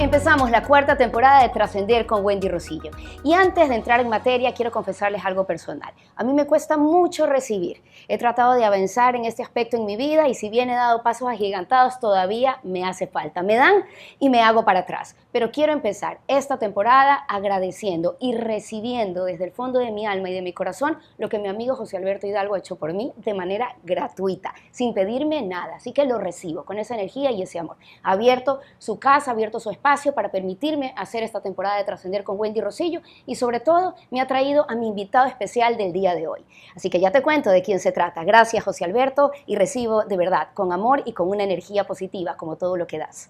Empezamos la cuarta temporada de Trascender con Wendy Rosillo. Y antes de entrar en materia, quiero confesarles algo personal. A mí me cuesta mucho recibir. He tratado de avanzar en este aspecto en mi vida y si bien he dado pasos agigantados, todavía me hace falta. Me dan y me hago para atrás. Pero quiero empezar esta temporada agradeciendo y recibiendo desde el fondo de mi alma y de mi corazón lo que mi amigo José Alberto Hidalgo ha hecho por mí de manera gratuita, sin pedirme nada. Así que lo recibo con esa energía y ese amor. Ha abierto su casa, ha abierto su espacio para permitirme hacer esta temporada de Trascender con Wendy Rosillo y sobre todo me ha traído a mi invitado especial del día de hoy. Así que ya te cuento de quién se trata. Gracias, José Alberto, y recibo de verdad con amor y con una energía positiva como todo lo que das.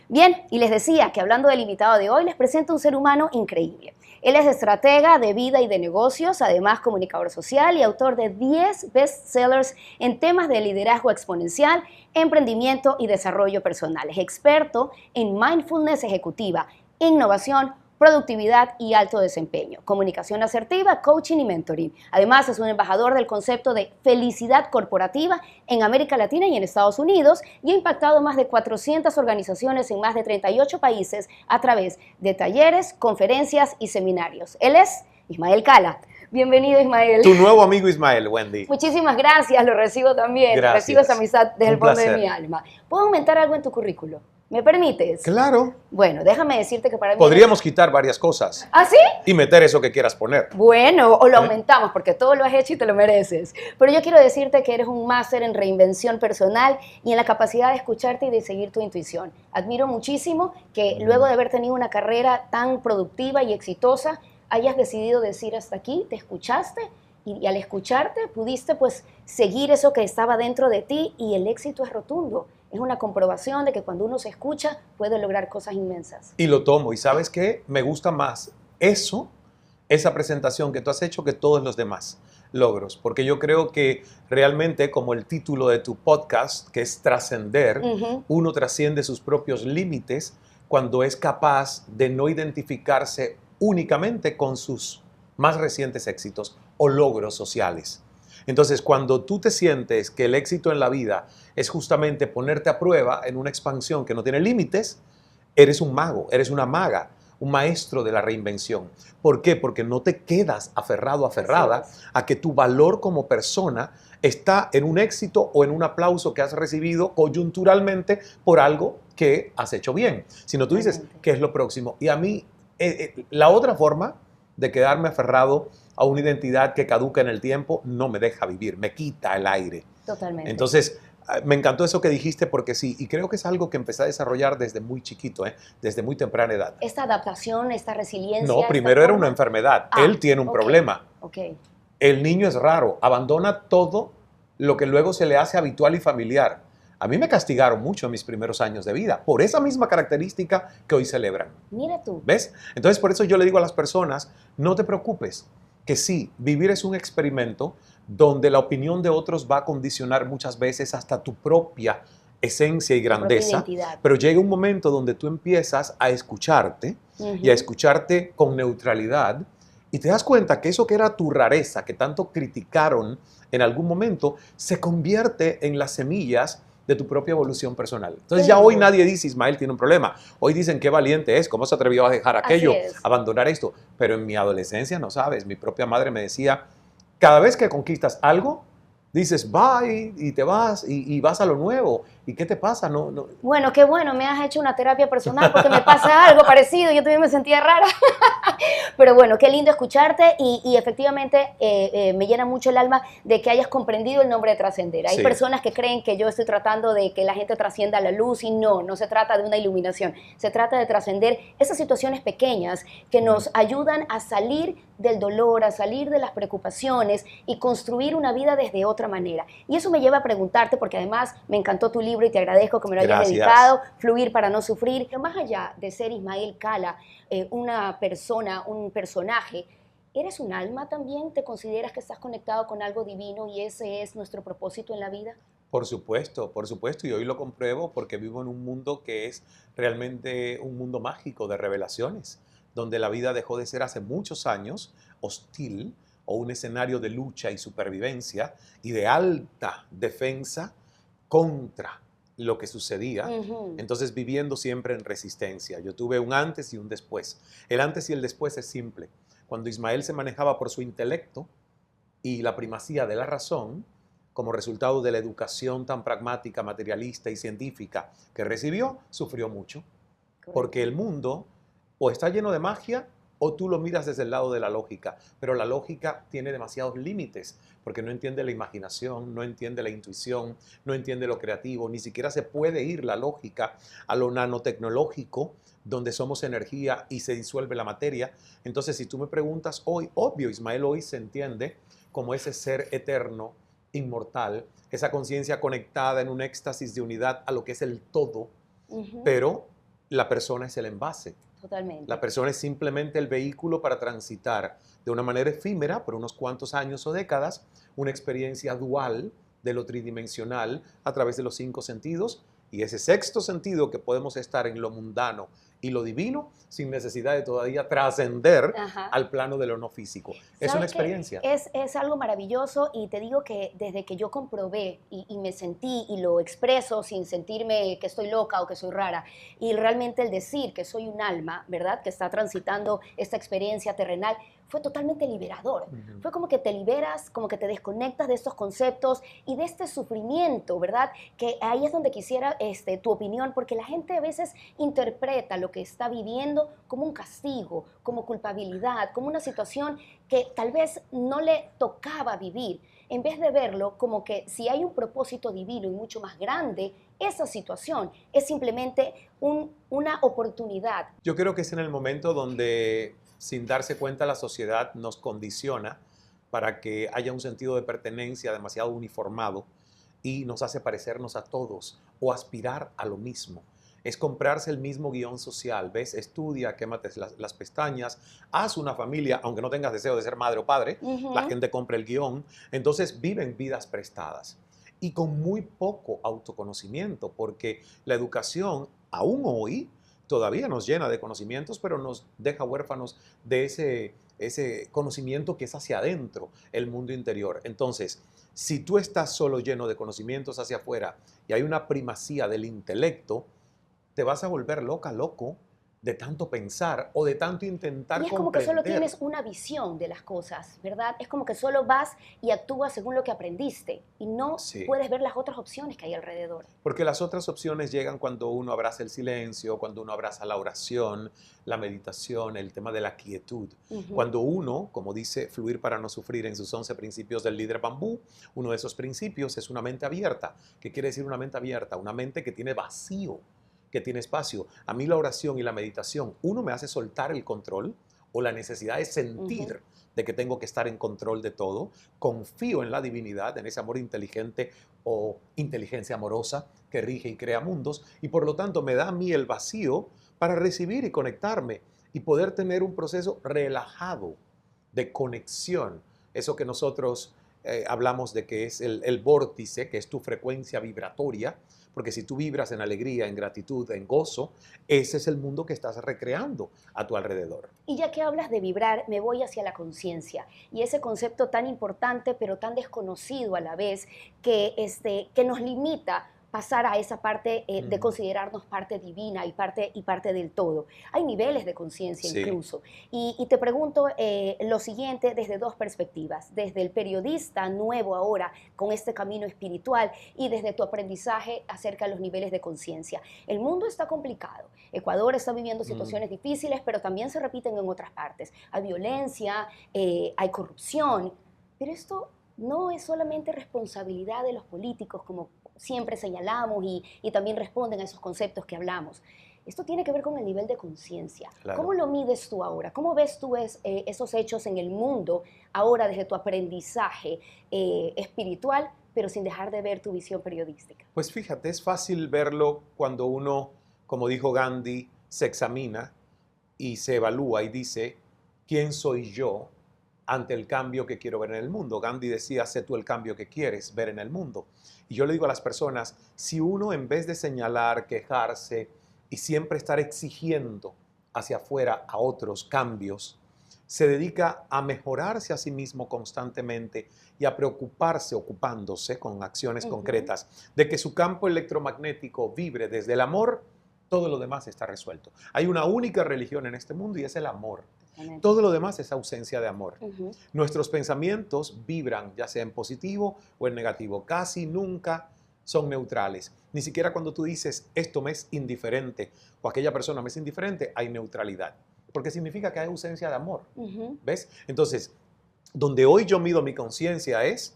Bien, y les decía que hablando del invitado de hoy, les presento un ser humano increíble. Él es estratega de vida y de negocios, además comunicador social y autor de 10 bestsellers en temas de liderazgo exponencial, emprendimiento y desarrollo personal. Es experto en mindfulness ejecutiva, innovación, productividad y alto desempeño, comunicación asertiva, coaching y mentoring. Además, es un embajador del concepto de felicidad corporativa en América Latina y en Estados Unidos y ha impactado más de 400 organizaciones en más de 38 países a través de talleres, conferencias y seminarios. Él es Ismael Cala. Bienvenido, Ismael. Tu nuevo amigo Ismael, Wendy. Muchísimas gracias, lo recibo también. Gracias. Recibo esa amistad desde el fondo de placer. mi alma. ¿Puedo aumentar algo en tu currículo? ¿Me permites? Claro. Bueno, déjame decirte que para mí... Podríamos quitar varias cosas ¿Ah, sí? y meter eso que quieras poner. Bueno, o lo aumentamos porque todo lo has hecho y te lo mereces. Pero yo quiero decirte que eres un máster en reinvención personal y en la capacidad de escucharte y de seguir tu intuición. Admiro muchísimo que luego de haber tenido una carrera tan productiva y exitosa, hayas decidido decir hasta aquí, te escuchaste y al escucharte pudiste pues seguir eso que estaba dentro de ti y el éxito es rotundo. Es una comprobación de que cuando uno se escucha puede lograr cosas inmensas. Y lo tomo. ¿Y sabes qué? Me gusta más esa presentación que tú has hecho que todos los demás logros. Porque yo creo que realmente, como el título de tu podcast, que es Trascender, uno trasciende sus propios límites cuando es capaz de no identificarse únicamente con sus más recientes éxitos o logros sociales. Entonces, cuando tú te sientes que el éxito en la vida es justamente ponerte a prueba en una expansión que no tiene límites, eres un mago, eres una maga, un maestro de la reinvención. ¿Por qué? Porque no te quedas aferrado, aferrada a que tu valor como persona está en un éxito o en un aplauso que has recibido coyunturalmente por algo que has hecho bien. Sino tú dices, ¿qué es lo próximo? Y a mí, la otra forma de quedarme aferrado a una identidad que caduca en el tiempo no me deja vivir, me quita el aire. Totalmente. Entonces, me encantó eso que dijiste porque sí, y creo que es algo que empecé a desarrollar desde muy chiquito, desde muy temprana edad. Esta adaptación, esta resiliencia... No, primero era una enfermedad. Él tiene un problema. El niño es raro, abandona todo lo que luego se le hace habitual y familiar. A mí me castigaron mucho en mis primeros años de vida por esa misma característica que hoy celebran. Mira tú. ¿Ves? Entonces, por eso yo le digo a las personas, no te preocupes, que sí, vivir es un experimento donde la opinión de otros va a condicionar muchas veces hasta tu propia esencia y grandeza, pero llega un momento donde tú empiezas a escucharte y a escucharte con neutralidad y te das cuenta que eso que era tu rareza, que tanto criticaron en algún momento, se convierte en las semillas de tu propia evolución personal. Entonces ya hoy nadie dice Ismael tiene un problema. Hoy dicen qué valiente es, cómo se atrevió a dejar aquello, abandonar esto. Pero en mi adolescencia, no sabes, mi propia madre me decía, cada vez que conquistas algo, dices bye y te vas y vas a lo nuevo. ¿Y qué te pasa? No. Bueno, qué bueno, me has hecho una terapia personal porque me pasa algo parecido, yo también me sentía rara. Pero bueno, qué lindo escucharte y efectivamente me llena mucho el alma de que hayas comprendido el nombre de trascender. Hay personas que creen que yo estoy tratando de que la gente trascienda a la luz y no se trata de una iluminación, se trata de trascender esas situaciones pequeñas que nos ayudan a salir del dolor, a salir de las preocupaciones y construir una vida desde otra manera. Y eso me lleva a preguntarte, porque además me encantó tu libro y te agradezco que me lo hayas dedicado, Fluir para no sufrir. Pero más allá de ser Ismael Cala, una persona, un personaje, ¿eres un alma también? ¿Te consideras que estás conectado con algo divino y ese es nuestro propósito en la vida? Por supuesto, y hoy lo compruebo porque vivo en un mundo que es realmente un mundo mágico de revelaciones, donde la vida dejó de ser hace muchos años hostil o un escenario de lucha y supervivencia y de alta defensa contra lo que sucedía, Ujú. entonces viviendo siempre en resistencia. Yo tuve un antes y un después. El antes y el después es simple. Cuando Ismael se manejaba por su intelecto y la primacía de la razón, como resultado de la educación tan pragmática, materialista y científica que recibió, sufrió mucho. Porque Correcto. el mundo o está lleno de magia o tú lo miras desde el lado de la lógica, pero la lógica tiene demasiados límites porque no entiende la imaginación, no entiende la intuición, no entiende lo creativo, ni siquiera se puede ir la lógica a lo nanotecnológico, donde somos energía y se disuelve la materia. Entonces, si tú me preguntas hoy, obvio, Ismael hoy se entiende como ese ser eterno, inmortal, esa conciencia conectada en un éxtasis de unidad a lo que es el todo, Ujú. pero la persona es el envase. La Totalmente. persona es simplemente el vehículo para transitar de una manera efímera, por unos cuantos años o décadas, una experiencia dual de lo tridimensional a través de los 5 sentidos y ese sexto sentido que podemos estar en lo mundano y lo divino sin necesidad de todavía trascender Ajá. al plano de lo no físico. Es una Sabes que experiencia. es algo maravilloso y te digo que desde que yo comprobé y me sentí y lo expreso sin sentirme que estoy loca o que soy rara, y realmente el decir que soy un alma, ¿verdad? Que está transitando esta experiencia terrenal, fue totalmente liberador. Ujú. Fue como que te liberas, como que te desconectas de estos conceptos y de este sufrimiento, ¿verdad? Que ahí es donde quisiera tu opinión, porque la gente a veces interpreta lo que está viviendo como un castigo, como culpabilidad, como una situación que tal vez no le tocaba vivir, en vez de verlo como que si hay un propósito divino y mucho más grande, esa situación es simplemente una oportunidad. Yo creo que es en el momento donde, sin darse cuenta, la sociedad nos condiciona para que haya un sentido de pertenencia demasiado uniformado y nos hace parecernos a todos o aspirar a lo mismo. Es comprarse el mismo guión social, ¿ves? Estudia, quémate las pestañas, haz una familia, aunque no tengas deseo de ser madre o padre, la Ujú. gente compra el guión, entonces viven vidas prestadas y con muy poco autoconocimiento, porque la educación, aún hoy, todavía nos llena de conocimientos, pero nos deja huérfanos de ese conocimiento que es hacia adentro, el mundo interior. Entonces, si tú estás solo lleno de conocimientos hacia afuera y hay una primacía del intelecto, te vas a volver loca, loco, de tanto pensar o de tanto Y intentar es como que solo comprender. tienes una visión de las cosas, ¿verdad? Es como que solo vas y actúas según lo que aprendiste y no Sí. puedes ver las otras opciones que hay alrededor. Porque las otras opciones llegan cuando uno abraza el silencio, cuando uno abraza la oración, la meditación, el tema de la quietud. Ujú. Cuando uno, como dice Fluir para no sufrir en sus 11 principios del líder bambú, uno de esos principios es una mente abierta. ¿Qué quiere decir una mente abierta? Una mente que tiene vacío, que tiene espacio. A mí la oración y la meditación, uno me hace soltar el control o la necesidad de Ujú. sentir de que tengo que estar en control de todo. Confío en la divinidad, en ese amor inteligente o inteligencia amorosa que rige y crea mundos, y por lo tanto me da a mí el vacío para recibir y conectarme y poder tener un proceso relajado de conexión. Eso que nosotros hablamos de que es el vórtice, que es tu frecuencia vibratoria, porque si tú vibras en alegría, en gratitud, en gozo, ese es el mundo que estás recreando a tu alrededor. Y ya que hablas de vibrar, me voy hacia la conciencia y ese concepto tan importante pero tan desconocido a la vez que nos limita pasar a esa parte de Mm, considerarnos parte divina y parte del todo. Hay niveles de conciencia sí. incluso. Y te pregunto lo siguiente desde dos perspectivas, desde el periodista nuevo ahora con este camino espiritual y desde tu aprendizaje acerca de los niveles de conciencia. El mundo está complicado. Ecuador está viviendo Mm. situaciones difíciles, pero también se repiten en otras partes. Hay violencia, hay corrupción, pero esto no es solamente responsabilidad de los políticos, como siempre señalamos y también responden a esos conceptos que hablamos. Esto tiene que ver con el nivel de conciencia. ¿Cómo Claro. lo mides tú ahora? ¿Cómo ves tú esos hechos en el mundo ahora desde tu aprendizaje espiritual, pero sin dejar de ver tu visión periodística? Pues fíjate, es fácil verlo cuando uno, como dijo Gandhi, se examina y se evalúa y dice, ¿quién soy yo ante el cambio que quiero ver en el mundo? Gandhi decía, sé tú el cambio que quieres ver en el mundo. Y yo le digo a las personas, si uno en vez de señalar, quejarse y siempre estar exigiendo hacia afuera a otros cambios, se dedica a mejorarse a sí mismo constantemente y a preocuparse, ocupándose con acciones concretas, de que su campo electromagnético vibre desde el amor, todo lo demás está resuelto. Hay una única religión en este mundo y es el amor. Todo lo demás es ausencia de amor. Nuestros pensamientos vibran, ya sea en positivo o en negativo. Casi nunca son neutrales. Ni siquiera cuando tú dices, esto me es indiferente o aquella persona me es indiferente, hay neutralidad. Porque significa que hay ausencia de amor. ¿Ves? Entonces, donde hoy yo mido mi conciencia es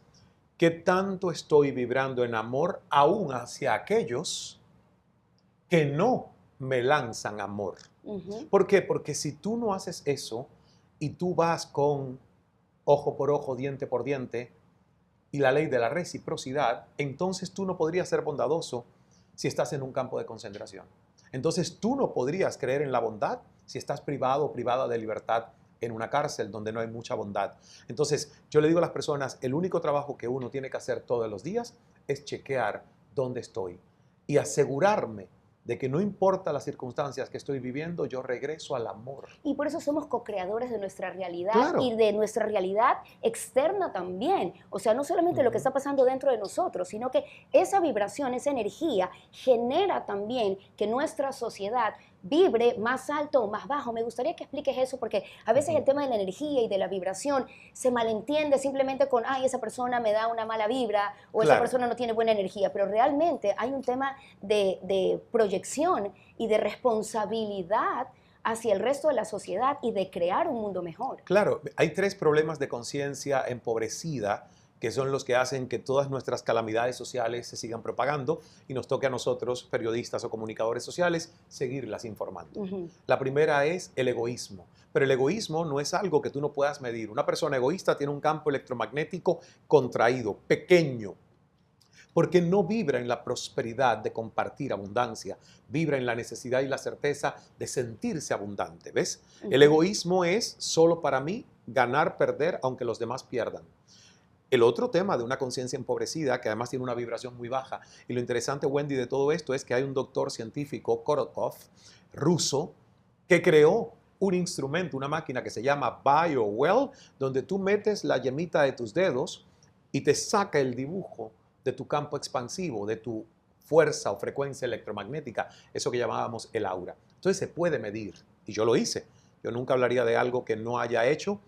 qué tanto estoy vibrando en amor aún hacia aquellos que no me lanzan amor. ¿Por qué? Porque si tú no haces eso y tú vas con ojo por ojo, diente por diente y la ley de la reciprocidad, entonces tú no podrías ser bondadoso si estás en un campo de concentración. Entonces tú no podrías creer en la bondad si estás privado o privada de libertad en una cárcel donde no hay mucha bondad. Entonces yo le digo a las personas, el único trabajo que uno tiene que hacer todos los días es chequear dónde estoy y asegurarme de que no importa las circunstancias que estoy viviendo, yo regreso al amor. Y por eso somos co-creadores de nuestra realidad, Claro. y de nuestra realidad externa también. O sea, no solamente lo que está pasando dentro de nosotros, sino que esa vibración, esa energía genera también que nuestra sociedad vibre más alto o más bajo. Me gustaría que expliques eso, porque a veces el tema de la energía y de la vibración se malentiende simplemente con, ay, esa persona me da una mala vibra o esa persona no tiene buena energía, pero realmente hay un tema de proyección y de responsabilidad hacia el resto de la sociedad y de crear un mundo mejor. Claro, hay 3 problemas de conciencia empobrecida que son los que hacen que todas nuestras calamidades sociales se sigan propagando y nos toque a nosotros, periodistas o comunicadores sociales, seguirlas informando. La primera es el egoísmo, pero el egoísmo no es algo que tú no puedas medir. Una persona egoísta tiene un campo electromagnético contraído, pequeño, porque no vibra en la prosperidad de compartir abundancia, vibra en la necesidad y la certeza de sentirse abundante, ¿ves? El egoísmo es solo para mí, ganar, perder, aunque los demás pierdan. El otro tema de una conciencia empobrecida, que además tiene una vibración muy baja, y lo interesante, Wendy, de todo esto es que hay un doctor científico, Korotkov, ruso, que creó un instrumento, una máquina que se llama BioWell, donde tú metes la yemita de tus dedos y te saca el dibujo de tu campo expansivo, de tu fuerza o frecuencia electromagnética, eso que llamábamos el aura. Entonces se puede medir, y yo lo hice. Yo nunca hablaría de algo que no haya hecho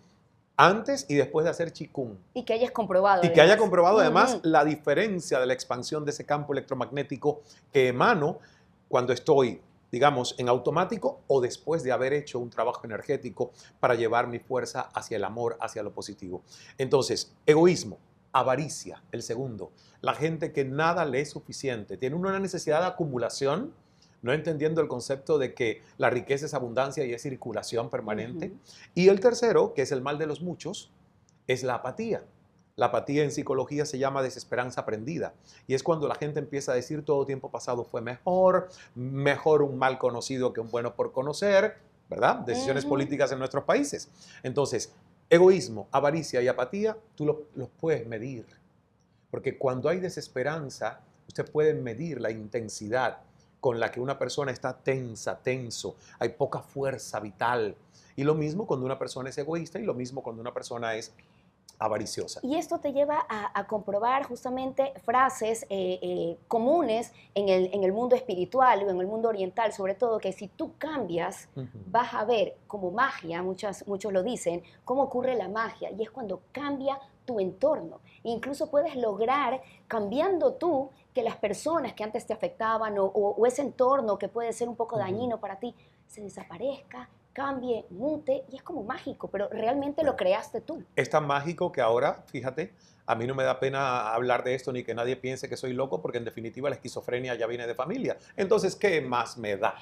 antes y después de hacer Qigong. Y que hayas comprobado. Y que haya comprobado además la diferencia de la expansión de ese campo electromagnético que emano cuando estoy, digamos, en automático o después de haber hecho un trabajo energético para llevar mi fuerza hacia el amor, hacia lo positivo. Entonces, egoísmo, avaricia, el segundo. La gente que nada le es suficiente, tiene una necesidad de acumulación, no entendiendo el concepto de que la riqueza es abundancia y es circulación permanente. Y el tercero, que es el mal de los muchos, es la apatía. La apatía en psicología se llama desesperanza aprendida. Y es cuando la gente empieza a decir todo tiempo pasado fue mejor, mejor un mal conocido que un bueno por conocer, ¿verdad? Decisiones políticas en nuestros países. Entonces, egoísmo, avaricia y apatía, tú los puedes medir. Porque cuando hay desesperanza, usted puede medir la intensidad con la que una persona está tensa, tenso, hay poca fuerza vital. Y lo mismo cuando una persona es egoísta y lo mismo cuando una persona es avariciosa. Y esto te lleva a comprobar justamente frases comunes en el mundo espiritual o en el mundo oriental, sobre todo, que si tú cambias, vas a ver como magia, muchos lo dicen, cómo ocurre la magia, y es cuando cambia tu entorno. Incluso puedes lograr, cambiando tú, que las personas que antes te afectaban o ese entorno que puede ser un poco dañino para ti, se desaparezca, cambie, mute, y es como mágico, pero realmente lo creaste tú. Es tan mágico que ahora, fíjate, a mí no me da pena hablar de esto ni que nadie piense que soy loco, porque en definitiva la esquizofrenia ya viene de familia. Entonces, ¿qué más me da?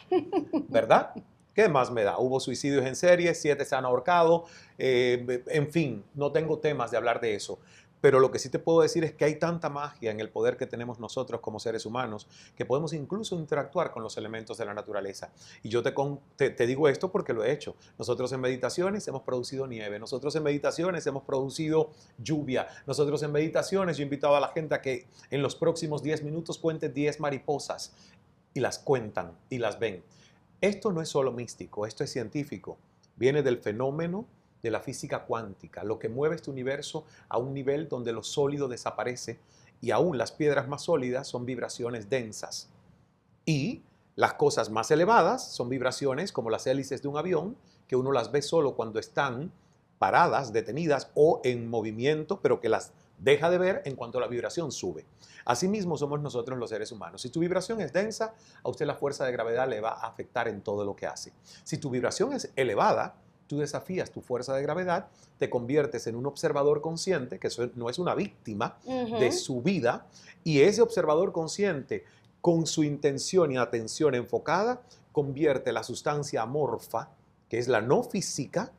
¿Verdad? ¿Qué más me da? Hubo suicidios en serie, 7 se han ahorcado, en fin, no tengo temas de hablar de eso. Pero lo que sí te puedo decir es que hay tanta magia en el poder que tenemos nosotros como seres humanos que podemos incluso interactuar con los elementos de la naturaleza. Y yo te digo esto porque lo he hecho. Nosotros en meditaciones hemos producido nieve, nosotros en meditaciones hemos producido lluvia, nosotros en meditaciones yo he invitado a la gente a que en los próximos 10 minutos cuente 10 mariposas y las cuentan y las ven. Esto no es solo místico, esto es científico. Viene del fenómeno de la física cuántica, lo que mueve este universo a un nivel donde lo sólido desaparece y aún las piedras más sólidas son vibraciones densas. Y las cosas más elevadas son vibraciones como las hélices de un avión, que uno las ve solo cuando están paradas, detenidas o en movimiento, pero que las deja de ver en cuanto la vibración sube. Asimismo somos nosotros los seres humanos. Si tu vibración es densa, a usted la fuerza de gravedad le va a afectar en todo lo que hace. Si tu vibración es elevada, tú desafías tu fuerza de gravedad, te conviertes en un observador consciente, que eso no es una víctima de su vida, y ese observador consciente, con su intención y atención enfocada, convierte la sustancia amorfa, que es la no física,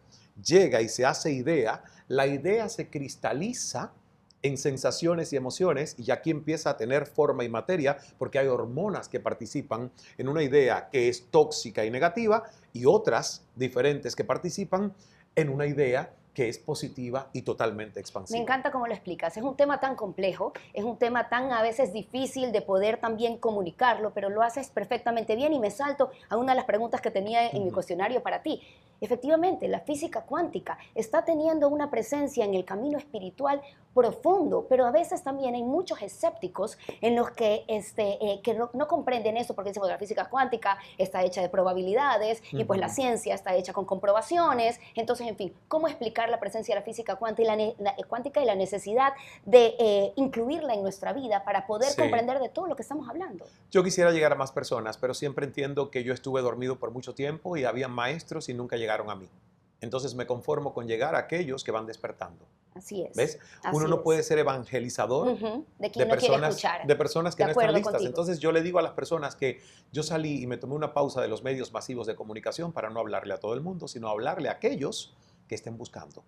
llega y se hace idea, la idea se cristaliza en sensaciones y emociones y aquí empieza a tener forma y materia porque hay hormonas que participan en una idea que es tóxica y negativa y otras diferentes que participan en una idea que es positiva y totalmente expansiva. Me encanta cómo lo explicas. Es un tema tan complejo, es un tema tan a veces difícil de poder también comunicarlo, pero lo haces perfectamente bien y me salto a una de las preguntas que tenía en mi cuestionario para ti. Efectivamente, la física cuántica está teniendo una presencia en el camino espiritual profundo, pero a veces también hay muchos escépticos en los que no comprenden eso porque dicen que la física cuántica está hecha de probabilidades y pues la ciencia está hecha con comprobaciones. Entonces, en fin, ¿cómo explicar la presencia de la física cuántica y la necesidad de incluirla en nuestra vida para poder comprender de todo lo que estamos hablando? Yo quisiera llegar a más personas, pero siempre entiendo que yo estuve dormido por mucho tiempo y había maestros y nunca llegaron a mí. Entonces me conformo con llegar a aquellos que van despertando. Así es. ¿Ves? Uno no puede ser evangelizador de personas que no están listas. Contigo. Entonces yo le digo a las personas que yo salí y me tomé una pausa de los medios masivos de comunicación para no hablarle a todo el mundo, sino hablarle a aquellos que estén buscando,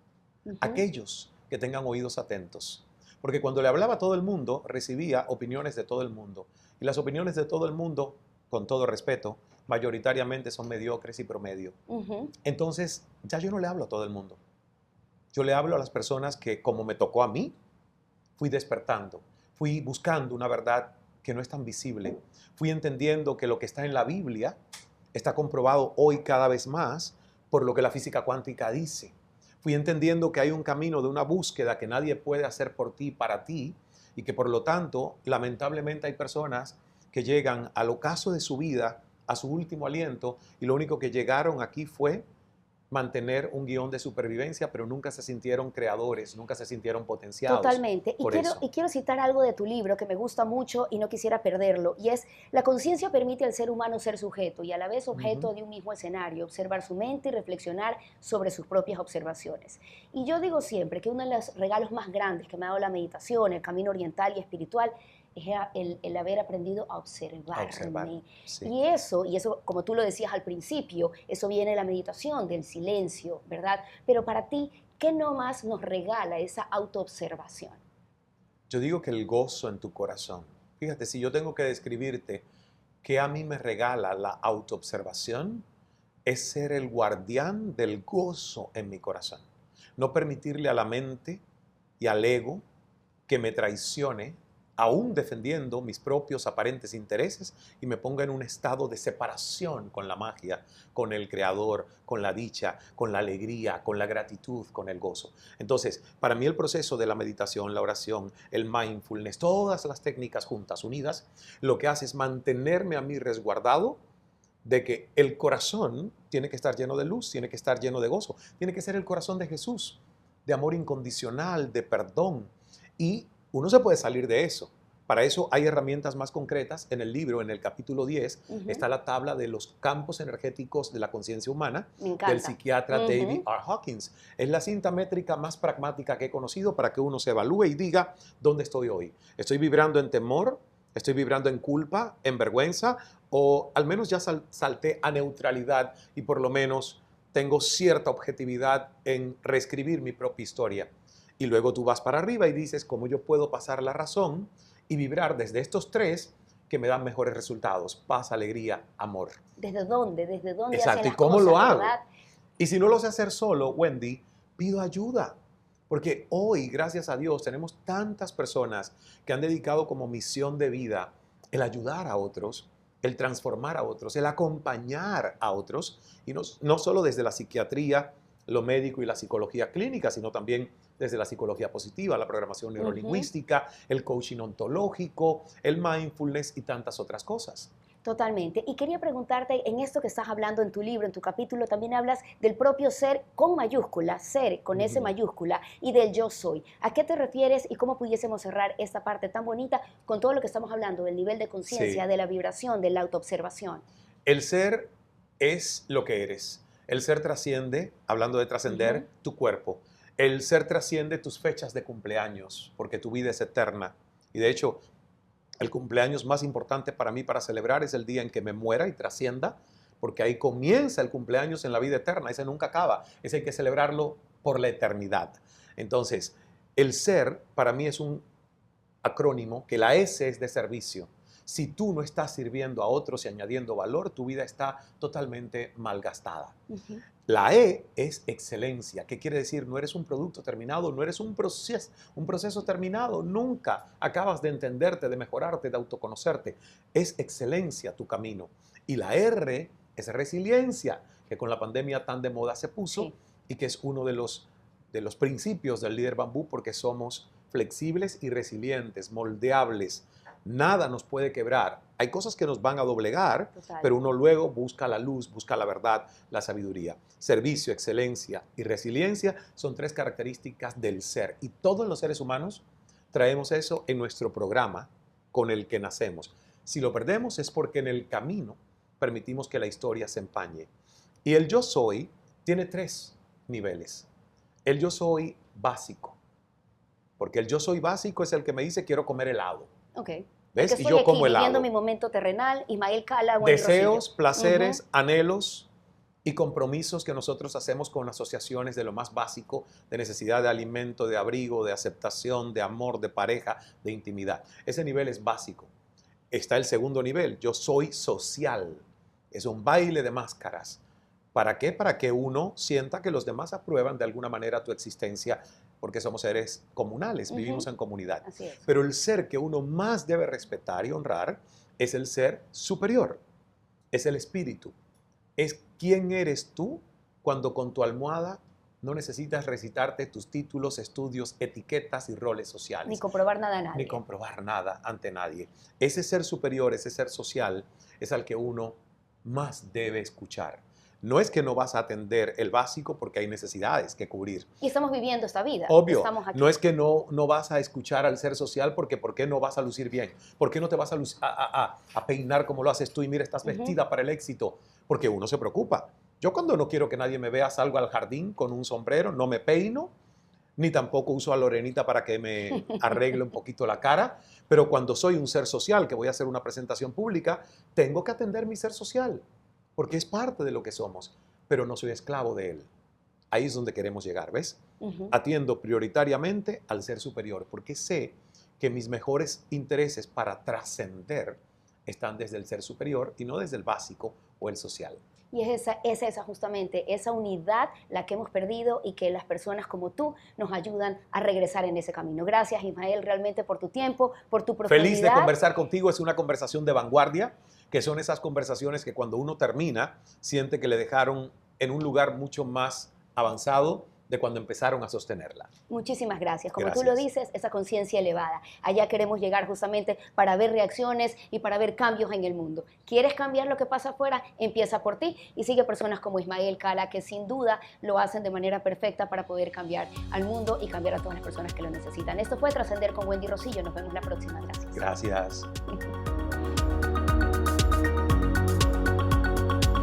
aquellos que tengan oídos atentos. Porque cuando le hablaba a todo el mundo, recibía opiniones de todo el mundo. Y las opiniones de todo el mundo, con todo respeto, mayoritariamente son mediocres y promedio. Entonces, ya yo no le hablo a todo el mundo. Yo le hablo a las personas que, como me tocó a mí, fui despertando, fui buscando una verdad que no es tan visible, fui entendiendo que lo que está en la Biblia está comprobado hoy cada vez más por lo que la física cuántica dice. Fui entendiendo que hay un camino de una búsqueda que nadie puede hacer por ti, para ti, y que por lo tanto, lamentablemente hay personas que llegan al ocaso de su vida, a su último aliento, y lo único que llegaron aquí fue mantener un guión de supervivencia, pero nunca se sintieron creadores, nunca se sintieron potenciados. Totalmente. Y quiero citar algo de tu libro que me gusta mucho y no quisiera perderlo, y es: la conciencia permite al ser humano ser sujeto y a la vez objeto de un mismo escenario, observar su mente y reflexionar sobre sus propias observaciones. Y yo digo siempre que uno de los regalos más grandes que me ha dado la meditación, el camino oriental y espiritual, es el haber aprendido a observarme. Sí. Y eso, como tú lo decías al principio, eso viene de la meditación, del silencio, ¿verdad? Pero para ti, ¿qué nomás nos regala esa autoobservación? Yo digo que el gozo en tu corazón. Fíjate, si yo tengo que describirte qué a mí me regala la autoobservación, es ser el guardián del gozo en mi corazón. No permitirle a la mente y al ego que me traicione, aún defendiendo mis propios aparentes intereses, y me ponga en un estado de separación con la magia, con el creador, con la dicha, con la alegría, con la gratitud, con el gozo. Entonces, para mí el proceso de la meditación, la oración, el mindfulness, todas las técnicas juntas, unidas, lo que hace es mantenerme a mí resguardado de que el corazón tiene que estar lleno de luz, tiene que estar lleno de gozo, tiene que ser el corazón de Jesús, de amor incondicional, de perdón. Y uno se puede salir de eso. Para eso hay herramientas más concretas. En el libro, en el capítulo 10, está la tabla de los campos energéticos de la conciencia humana del psiquiatra David R. Hawkins. Es la cinta métrica más pragmática que he conocido para que uno se evalúe y diga dónde estoy hoy. ¿Estoy vibrando en temor? ¿Estoy vibrando en culpa, en vergüenza? ¿O al menos ya salté a neutralidad y por lo menos tengo cierta objetividad en reescribir mi propia historia? Y luego tú vas para arriba y dices, ¿cómo yo puedo pasar la razón y vibrar desde estos tres que me dan mejores resultados? Paz, alegría, amor. ¿Desde dónde? ¿Desde dónde? Exacto. ¿Y cómo lo hago? Y si no lo sé hacer solo, Wendy, pido ayuda. Porque hoy, gracias a Dios, tenemos tantas personas que han dedicado como misión de vida el ayudar a otros, el transformar a otros, el acompañar a otros, y no solo desde la psiquiatría lo médico y la psicología clínica, sino también desde la psicología positiva, la programación neurolingüística, el coaching ontológico, el mindfulness y tantas otras cosas. Totalmente. Y quería preguntarte, en esto que estás hablando en tu libro, en tu capítulo, también hablas del propio ser con mayúscula, ser con S mayúscula, y del yo soy. ¿A qué te refieres y cómo pudiésemos cerrar esta parte tan bonita con todo lo que estamos hablando, del nivel de conciencia, Sí. de la vibración, de la autoobservación? El ser es lo que eres. El ser trasciende, hablando de trascender, tu cuerpo. El ser trasciende tus fechas de cumpleaños, porque tu vida es eterna. Y de hecho, el cumpleaños más importante para mí para celebrar es el día en que me muera y trascienda, porque ahí comienza el cumpleaños en la vida eterna. Ese nunca acaba. Ese hay que celebrarlo por la eternidad. Entonces, el ser para mí es un acrónimo, que la S es de servicio. Si tú no estás sirviendo a otros y añadiendo valor, tu vida está totalmente malgastada. La E es excelencia. ¿Qué quiere decir? No eres un producto terminado, no eres un proceso terminado. Nunca acabas de entenderte, de mejorarte, de autoconocerte. Es excelencia tu camino. Y la R es resiliencia, que con la pandemia tan de moda se puso y que es uno de los principios del líder bambú, porque somos flexibles y resilientes, moldeables. Nada nos puede quebrar. Hay cosas que nos van a doblegar, pero uno luego busca la luz, busca la verdad, la sabiduría. Servicio, excelencia y resiliencia son 3 características del ser. Y todos los seres humanos traemos eso en nuestro programa con el que nacemos. Si lo perdemos es porque en el camino permitimos que la historia se empañe. Y el yo soy tiene 3 niveles. El yo soy básico, porque el yo soy básico es el que me dice quiero comer helado. Ok. ¿Ves? Y yo como helado. Viviendo mi momento terrenal, Ismael Cala, Wendy Deseos, Rosillo. placeres, anhelos y compromisos que nosotros hacemos con asociaciones de lo más básico, de necesidad de alimento, de abrigo, de aceptación, de amor, de pareja, de intimidad. Ese nivel es básico. Está el segundo nivel, yo soy social. Es un baile de máscaras. ¿Para qué? Para que uno sienta que los demás aprueban de alguna manera tu existencia, porque somos seres comunales, vivimos en comunidad. Así es. Pero el ser que uno más debe respetar y honrar es el ser superior, es el espíritu. Es quién eres tú cuando con tu almohada no necesitas recitarte tus títulos, estudios, etiquetas y roles sociales. Ni comprobar nada a nadie. Ni comprobar nada ante nadie. Ese ser superior, ese ser social, es al que uno más debe escuchar. No es que no vas a atender el básico porque hay necesidades que cubrir. Y estamos viviendo esta vida. Obvio, estamos aquí. No es que no vas a escuchar al ser social porque ¿por qué no vas a lucir bien? ¿Por qué no te vas a peinar como lo haces tú y mira, estás vestida para el éxito? Porque uno se preocupa. Yo cuando no quiero que nadie me vea salgo al jardín con un sombrero, no me peino, ni tampoco uso a Lorenita para que me arregle un poquito la cara, pero cuando soy un ser social que voy a hacer una presentación pública, tengo que atender mi ser social. Porque es parte de lo que somos, pero no soy esclavo de él. Ahí es donde queremos llegar, ¿ves? Atiendo prioritariamente al ser superior, porque sé que mis mejores intereses para trascender están desde el ser superior y no desde el básico o el social. Y es esa justamente, esa unidad la que hemos perdido y que las personas como tú nos ayudan a regresar en ese camino. Gracias, Ismael, realmente por tu tiempo, por tu profundidad. Feliz de conversar contigo, es una conversación de vanguardia, que son esas conversaciones que cuando uno termina, siente que le dejaron en un lugar mucho más avanzado de cuando empezaron a sostenerla. Muchísimas gracias. Como tú lo dices, esa conciencia elevada. Allá queremos llegar justamente para ver reacciones y para ver cambios en el mundo. ¿Quieres cambiar lo que pasa afuera? Empieza por ti y sigue personas como Ismael Cala, que sin duda lo hacen de manera perfecta para poder cambiar al mundo y cambiar a todas las personas que lo necesitan. Esto fue Trascender con Wendy Rosillo. Nos vemos la próxima. Gracias. Gracias.